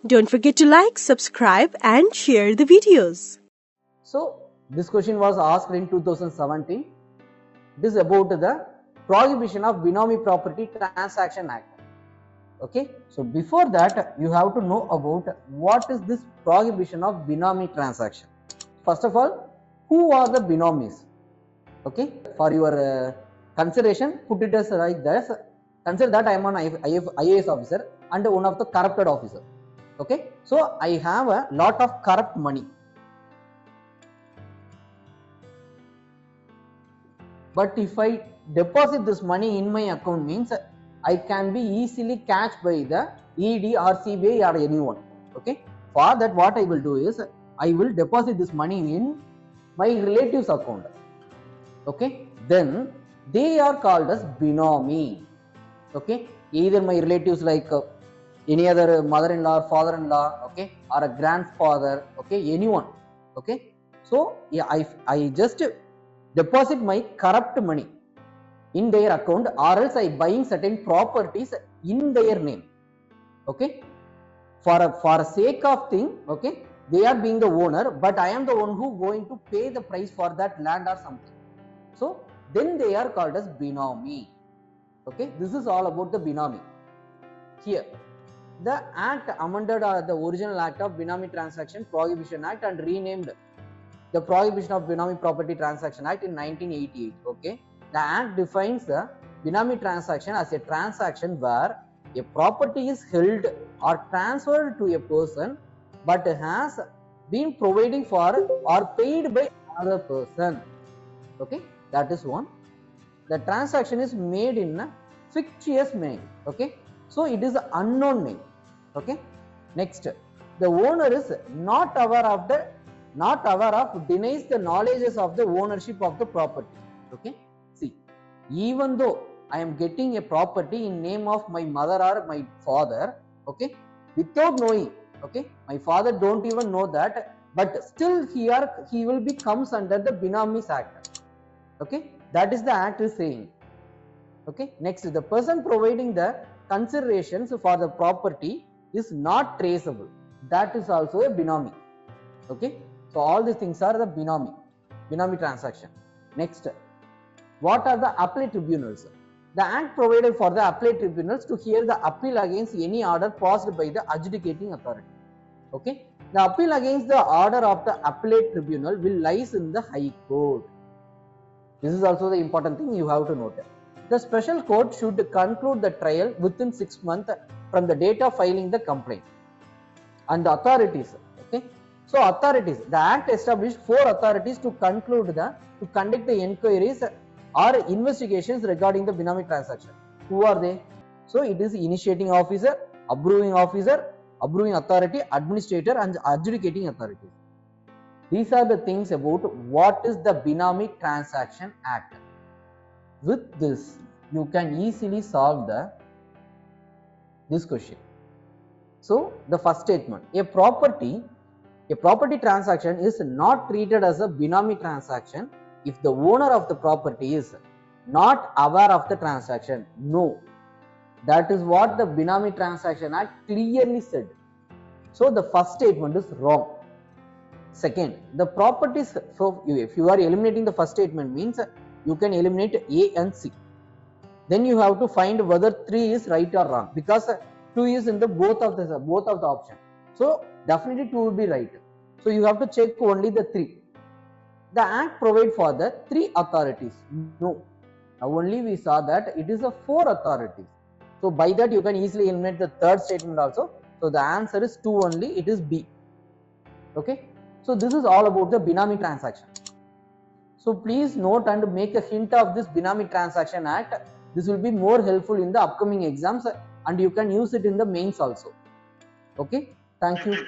Don't forget to like, subscribe and share the videos. So this question was asked in 2017. It is about the Prohibition of Benami Property Transaction Act. Okay, so before that you have to know about what is this Prohibition of Benami Transaction. First of all, who are the binomies? Okay, for your consideration, put it as like this. Consider that I am an IAS officer and one of the corrupted officer. Okay, so I have a lot of corrupt money, but if I deposit this money in my account, means I can be easily catched by the ED or CBI or anyone. Okay, for that what I will do is I will deposit this money in my relatives account. Okay, then they are called as benami. Okay, either my relatives like any other mother-in-law or father-in-law, okay, or a grandfather, okay, anyone. Okay, so yeah, I just deposit my corrupt money in their account, or else I buying certain properties in their name. Okay, for a sake of thing, okay, they are being the owner, but I am the one who going to pay the price for that land or something. So then they are called as benami. Okay, this is all about the benami. Here the act amended the original act of Benami Transaction Prohibition Act and renamed the Prohibition of Benami Property Transaction Act in 1988. Okay, the act defines the Benami transaction as a transaction where a property is held or transferred to a person but has been providing for or paid by another person. Okay, that is one. The transaction is made in a fictitious name. Okay, so it is an unknown name. Okay, next, the owner is not aware of denies the knowledge of the ownership of the property. Okay, see, even though I am getting a property in name of my mother or my father, okay, without knowing, okay, my father don't even know that, but still here he will be comes under the Binamis Act. Okay, that is the act is saying. Okay, next, the person providing the considerations for the property is not traceable. That is also a benami. Okay, so all these things are the benami transaction. Next, what are the appellate tribunals? The act provided for the appellate tribunals to hear the appeal against any order passed by the adjudicating authority. Okay, the appeal against the order of the appellate tribunal will lies in the High Court. This is also the important thing you have to note. The special court should conclude the trial within 6 months from the date of filing the complaint. And the authorities, okay, so authorities, the act established 4 authorities to conduct the inquiries or investigations regarding the Benami transaction. Who are they? So it is initiating officer, approving authority, administrator and adjudicating authority. These are the things about what is the Benami Transaction Act. With this, you can easily solve this question. So the first statement, a property transaction is not treated as a Benami transaction if the owner of the property is not aware of the transaction. No, that is what the Benami Transaction Act clearly said. So the first statement is wrong. Second, the properties, so if you are eliminating the first statement, means you can eliminate A and C. Then you have to find whether 3 is right or wrong, because 2 is in the both of the option. So definitely 2 will be right. So you have to check only the 3. The act provide for the 3 authorities. No, now only we saw that it is a 4 authorities. So by that you can easily eliminate the third statement also. So the answer is 2 only, it is B. Okay, so this is all about the Benami transaction. So please note and make a hint of this Benami Transaction Act. This will be more helpful in the upcoming exams and you can use it in the mains also. Okay, thank you.